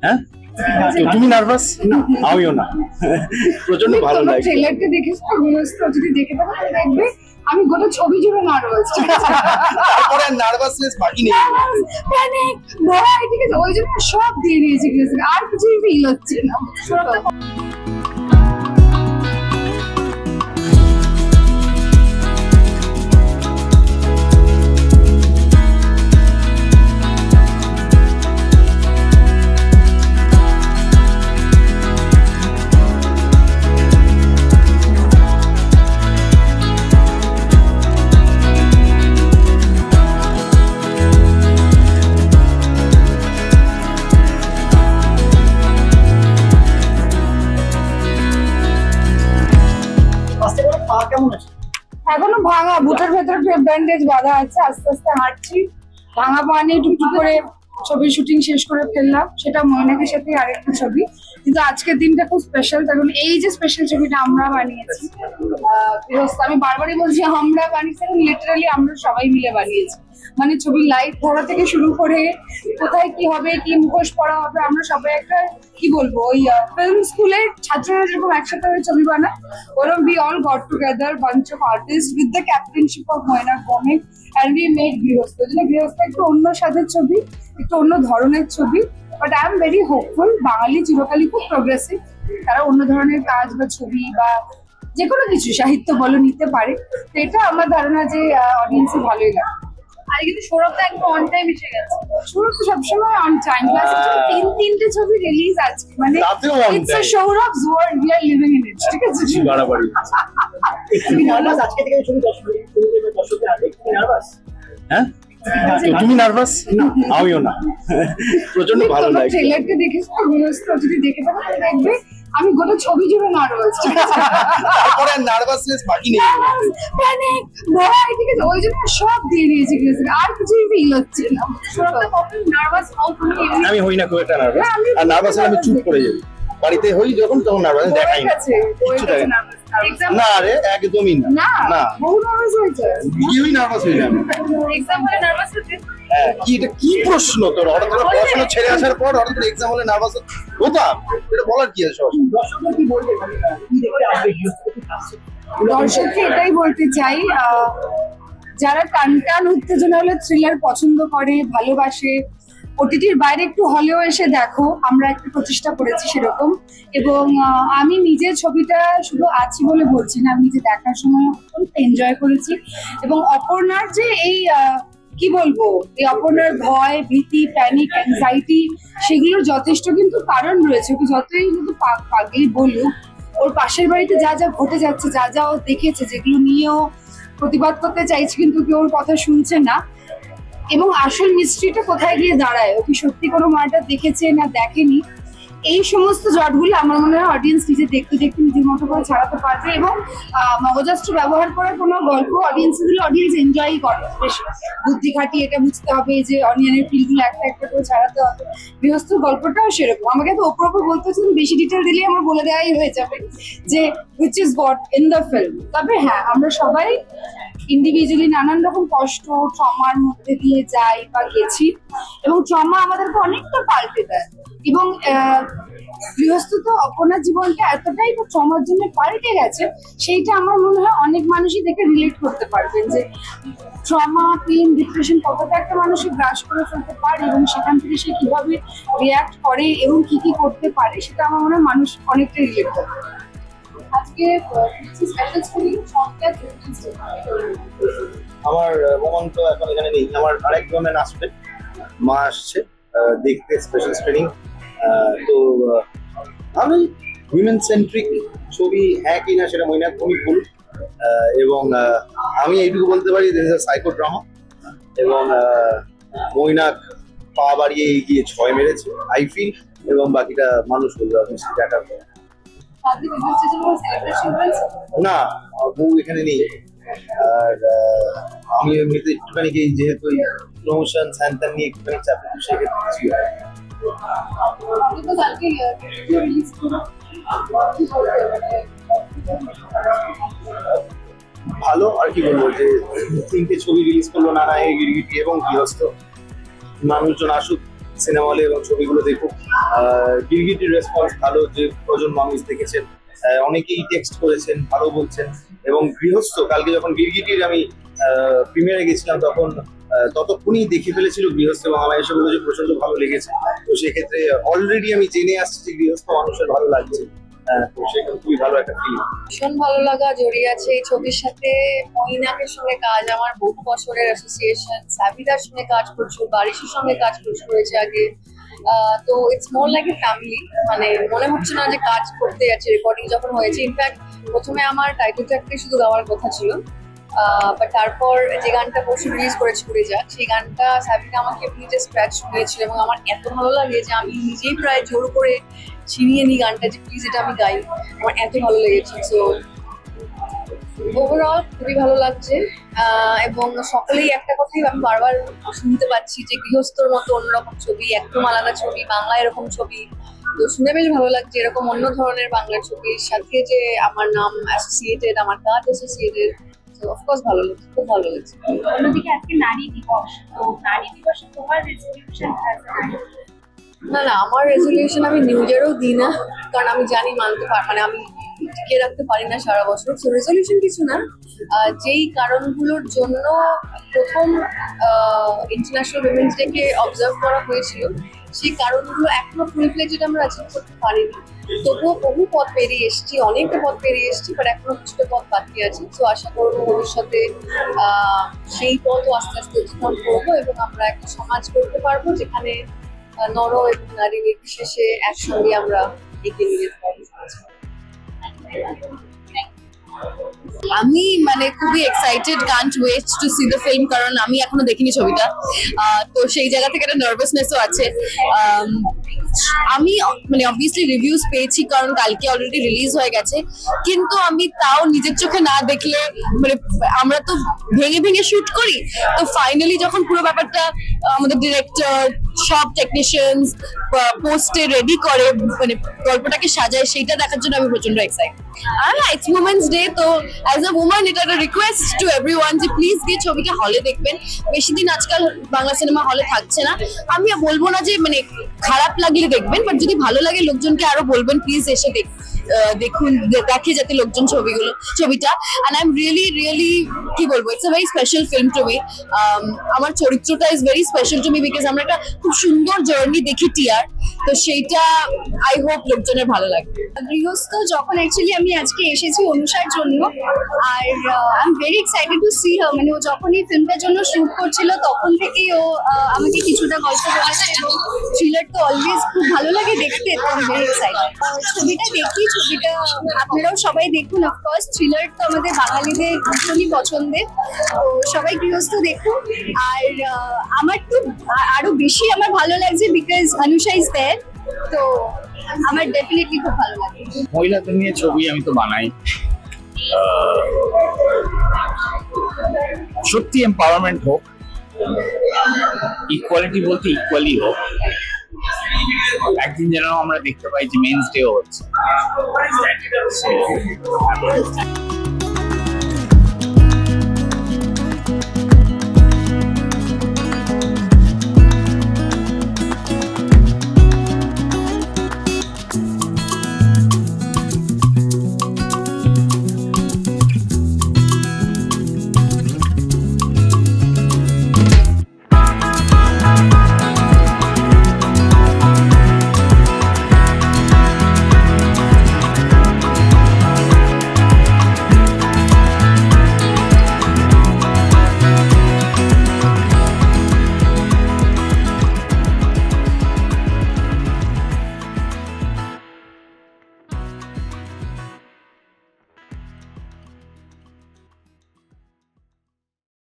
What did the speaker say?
হ্যাঁ তুমি নার্ভাস? আমিও না, প্রচন্ড ভালো লাগে। ট্রেলারটা দেখেছো? যদি দেখে থাকো তাহলে দেখবে আমি গোটা ছবি জুড়ে নার্ভাস। তারপরে আর নার্ভাসনেস বাকি নেই, প্যানিক ভয়, ঠিক আছে, ওই জন্য সব দিয়ে দিয়েছি, আর কিছুই ফিল হচ্ছে না। এখনো ভাঙা, বুটের ভেতরে ব্যান্ডেজ বাঁধা আছে, আস্তে আস্তে হাঁটছি, ভাঙা পা নিয়ে টুকটুক করে ছবির শুটিং শেষ করে ফেললাম। সেটা ময়নাকের সাথে আরেকটা ছবি, কিন্তু আজকের দিনটা খুব স্পেশাল, কারণ এই যে স্পেশাল ছবিটা আমরা বানিয়েছি, আমি বারবারই বলছি আমরা বানিয়েছি, লিটারালি আমরা সবাই মিলে বানিয়েছি। মানে ছবির লাইট ধরা থেকে শুরু করে কোথায় কি হবে, কি মুখোশ পড়া হবে, আমরা সবাই একটা কি বলবো, ওই ফিল্ম স্কুলের ছাত্ররা যেরকম একসাথে হয়ে ছবি বানায়, ওরকম we all got together bunch of artists with the captainship of Moina Comic and we made গৃহস্থ। গৃহস্থ একটু অন্য স্বাদের ছবি, একটু অন্য ধরনের ছবি, but I am very hopeful. বাঙালি চিরকালই খুব প্রোগ্রেসিভ, তারা অন্য ধরনের কাজ বা ছবি বা যে কোনো কিছু সাহিত্য বলো নিতে পারে, তো এটা আমার ধারণা যে অডিয়েন্সের ভালোই লাগে। আর কিন্তু সৌরভ তো একদম অন টাইম এসে গেছে, সৌরভ তো সবসময় অন টাইম, প্লাস তিনটে ছবি রিলিজ আছে, মানে it's a Sourav's world, we are living in it, ঠিক আছে? বাড়াবাড়ি আজকে থেকে ছবি দর্শকদের আগে নার্ভাস? হ্যাঁ তুমি নার্ভাস? আমিও না, প্রচন্ড ভালো লাগে। ট্রেলারটা দেখেছো? যদি দেখে থাকো তাহলে দেখবে আমি গোটা ছবি জুড়ে নার্ভাস, তারপরে আর নার্ভাসনেস বাকি নেই, প্যানিক ভয়, ঠিক আছে, ওই জন্য সব দিয়ে দিয়েছি, আর কিছুই ফিল হচ্ছে না। নার্ভাস হও তুমি? আমি হই না খুব একটা নার্ভাস, আর নার্ভাস হলে আমি চুপ করে যাই। বাড়িতে হই যখন, তখন নার্ভাস দেখাই না, কিচ্ছু দেখাই না রে, একদমই না। না বহু নার্ভাস হয়েছে, কেউই নার্ভাস হয়ে যাবে। এক্সাম হলে নার্ভাস হতে? হ্যাঁ, কি এটা কি প্রশ্ন তোর? হঠাৎ করে পড়াশোনা ছেড়ে আসার পর হঠাৎ করে এক্সাম হলে নার্ভাস হতাম, এটা বলার কি আছে? দর্শকরা কি বলবে, কি দেখতে আসবে? দর্শককে এটাই বলতে চাই, যারা টান টান উত্তেজনা হলে থ্রিলার পছন্দ করে, ভালোবাসে, ওটিটির বাইরে একটু হলেও এসে দেখো, আমরা একটা প্রচেষ্টা করেছি সেরকম। এবং আমি নিজে ছবিটা শুধু আছি বলে বলছি না, আমি নিজে দেখার সময় এনজয় করেছি। এবং অপর্ণার যে এই কি বলবো, এই অপর্ণার ভয়, ভীতি, প্যানিক, অ্যাংজাইটি, সেগুলোর যথেষ্ট কিন্তু কারণ রয়েছে। ওকে যতই কিন্তু পাগলি বলুক, ওর পাশের বাড়িতে যা যা ঘটে যাচ্ছে, যা যা ও দেখেছে, যেগুলো নিয়েও প্রতিবাদ করতে চাইছে, কিন্তু কেউ ওর কথা শুনছে না। এবং আসল মিস্ট্রিটা কোথায় গিয়ে দাঁড়ায়, ও কি সত্যি কোনো মার্ডার দেখেছে না দেখেনি, এই সমস্ত জটগুলো আমার মনে হয় অডিয়েন্স নিজে দেখতে দেখতে নিজের মতো করে ছাড়াতে পারবে। এবং মগজাস্ত্র ব্যবহার করে কোনো গল্প অডিয়েন্স এনজয় করে, বেশ বুদ্ধি খাটিয়ে এটা বুঝতে হবে যে অনিয়নের ফিলগুলো একটা একটা করে ছাড়াতে হবে। গৃহস্থর গল্পটাও সেরকম, আমাকে তো ওপর ওপর বলতে হচ্ছে, বেশি ডিটেল দিলে আমার বলে দেওয়াই হয়ে যাবে যে which is what in the film. তবে হ্যাঁ, আমরা সবাই ইন্ডিভিজুয়ালি নানান রকম কষ্ট, ট্রমার মধ্যে দিয়ে যাই বা গেছি, এবং ট্রমা আমাদেরকে অনেকটা পাল্টে দেয়। এবং গৃহস্থ তো অপর্ণার জীবনটা এতটাই ট্রমার জন্য পাল্টে গেছে, সেইটা আমার মনে হয় অনেক মানুষই দেখে রিলেট করতে পারবেন যে ট্রমা, পেন, ডিপ্রেশন কতটা একটা মানুষকে গ্রাস করে ফেলতে পারে, এবং সেখান থেকে সে কিভাবে রিয়াক্ট করে এবং কি কি করতে পারে, সেটা আমার মনে হয় মানুষ অনেকটা রিলেট করতে পারে। আজকে আমার মোমন তো এখন এখানে নেই, আমার আরেক ধরনের আসবে, মা আসছে দেখতে স্পেশাল স্ক্রিনিং। তো আমি উইমেন সেন্ট্রিক ছবি হ্যাঁ কি না সেটা ময়না কমিক বলুন, এবং আমি এইটুকু বলতে পারি this is a psycho drama, এবং মৈনাক পা বাড়িয়ে এগিয়ে 6 মেরেছে আই ফিল, এবং বাকিটা মানুষ বলবে অবশ্যই দেখা করে। না, বউ এখানে নেই, আর আমি এমনিতে একটুখানি যেহেতু প্রমোশন স্যান্তান নিয়ে একটুখানি চাপে, তো সেক্ষেত্রে কিছু হয়। ভালো, আর কি বলবো, যে 3টে ছবি রিলিজ করলো, নানা গিরগিটি এবং গৃহস্থ। মানুষজন আসুক, সিনেমা হলে এবং ছবিগুলো দেখুক। গিরগিটির রেসপন্স ভালো, যে কজন মানুষ দেখেছেন অনেকেই টেক্সট করেছেন, ভালো বলছেন। এবং গৃহস্থ, কালকে যখন গিরগিটির আমি প্রিমিয়ারে গেছিলাম তখন ততক্ষণই দেখে ফেলেছিল গৃহস্থ এবং আমার এসে বলে যে প্রচন্ড ভালো লেগেছে। তো সেক্ষেত্রে অলরেডি আমি জেনে আসছি যে গৃহস্থ মানুষের ভালো লাগছে। তো সেটা খুবই ভালো একটা ফিল। ভীষণ ভালো লাগা জড়িয়ে আছে এই ছবির সাথে। মহিনাকের সঙ্গে কাজ আমার বহু বছরের অ্যাসোসিয়েশন, সাবিদার সঙ্গে কাজ করছো, বারিশের সঙ্গে কাজ করেছে আগে। তো it's more like a family, মানে মনে হচ্ছে না যে কাজ করতে যাচ্ছে। রেকর্ডিং যখন হয়েছে, ইনফ্যাক্ট প্রথমে আমার টাইটেল ট্র্যাকটাই শুধু গাওয়ার কথা ছিল, বাট তারপর যে গানটা পরশু রিলিজ করেছে উড়ে যাক, সেই গানটা সাবিনা আমাকে এমনিতে স্ক্র্যাচ শুনিয়েছিল এবং আমার এত ভালো লাগে যে আমি নিজেই প্রায় জোর করে ছিনিয়ে নিই গানটা যে প্লিজ এটা আমি গাই। আমার এত ভালো লেগেছে। সো ওভারঅল খুবই ভালো লাগছে। এবং সকলেই একটা কথাই আমি বারবার শুনতে পাচ্ছি যে গৃহস্থর মতো অন্যরকম ছবি, একদম আলাদা ছবি, বাংলা এরকম ছবি। তো শুনে বেশ ভালো লাগছে। এরকম অন্য ধরনের বাংলার ছবির সাথে যে আমার নাম অ্যাসোসিয়েটেড, আমার কাজ অ্যাসোসিয়েটেড, তো অফকোর্স ভালো লাগছে, খুব ভালো লাগছে। অন্যদিকে আজকে নারী দিবস, তো নারী দিবসে তোমার রেজলিউশন না, আমার রেজলিউশন আমি নিউ ইয়ারেও দিই না, কারণ আমি জানি মানে আমি টিকিয়ে রাখতে পারি না সারা বছর। সো রেজলিউশন কিছু না, যেই কারণগুলোর জন্য প্রথম ইন্টারন্যাশনাল উইমেন্স ডে কে অবজার্ভ করা হয়েছিল, সেই কারণগুলো এখনো ফুল ফ্লেজড আমরা অ্যাচিভ করতে পারিনি। তবুও বহু পথ পেরিয়ে এসেছি, অনেকটা পথ পেরিয়ে এসেছি, বাট এখনো কিছুটা পথ বাকি আছে। তো আশা করবো ভবিষ্যতে সেই পথও আস্তে আস্তে অতিক্রম করবো এবং আমরা একটা সমাজ করতে পারবো যেখানে নর এবং নারী নির্বিশেষে একসঙ্গে আমরা এগিয়ে নিয়ে যেতে পারবো। আমি মানে খুবই excited, can't wait to see the film, কারণ আমি এখনো দেখিনি ছবিটা। তো সেই জায়গা থেকে একটা নার্ভাসনেসও আছে। আমি মানে অবভিয়াসলি রিভিউজ পেয়েছি, কারণ কালকে অলরেডি রিলিজ হয়ে গেছে, কিন্তু আমি তাও নিজের চোখে না দেখলে, মানে আমরা তো ভেঙে ভেঙে শুট করি, তো ফাইনালি যখন পুরো ব্যাপারটা আমাদের ডিরেক্টর, সব টেকনিশিয়ানস পোস্টে রেডি করে, মানে গল্পটাকে সাজায়, সেইটা দেখার জন্য আমি প্রচন্ড এক্সাইটেড। আর ইটস উমেন্স ডে, তো অ্যাজ আ উমেন এটা একটা রিকোয়েস্ট টু এভরিওয়ান যে প্লিজ গিয়ে ছবিটা হলে দেখবেন। বেশি দিন আজকাল বাংলা সিনেমা হলে থাকছে না। আমি বলবো না যে মানে খারাপ লাগলে দেখবেন, বাট যদি ভালো লাগে লোকজনকে আরো বলবেন প্লিজ এসে দেখুন, দেখে যাতে লোকজন ছবিটা। অ্যান্ড আই এম রিয়েলি কি বলবো, it's a very special film to me. আমার চরিত্রটা is very special to me, because আমরা একটা খুব সুন্দর জার্নি দেখি টিয়ার, তো সেইটা আই হোপ লোকজনের ভালো লাগবে। গৃহস্থ যখন অ্যাকচুয়ালি আমি আজকে এসেছি অনুষার জন্য, আর I am very excited to see her. মানে ও যখন এই ফিল্মটার জন্য শুট করছিল তখন থেকেই ও আমাকে কিছুটা গল্প বলেছে, এবং থ্রিলার তো অলওয়েজ খুব ভালো লাগে দেখতে, তো আই এম ভেরি এক্সাইটেড। ছবিটা দেখি, ছবিটা আপনারাও সবাই দেখুন। অফকোর্স থ্রিলার তো আমাদের বাঙালিদের ভীষণই পছন্দের, তো সবাই গৃহস্থ দেখুন। আর আমার তো আরো বেশি আমার ভালো লাগছে বিকজ অনুষা ইজ দেয়ার, তো আমার ডেফিনেটলি খুব ভালো লাগে। মহিলাদের নিয়ে ছবি আমি তো বানাই, সত্যি এম্পাওয়ারমেন্ট হোক, ইকুয়ালিটি বলতে ইকুয়ালি হোক। একদিন যেন আমরা দেখতে পাই যে মেন্স ডেও হচ্ছে।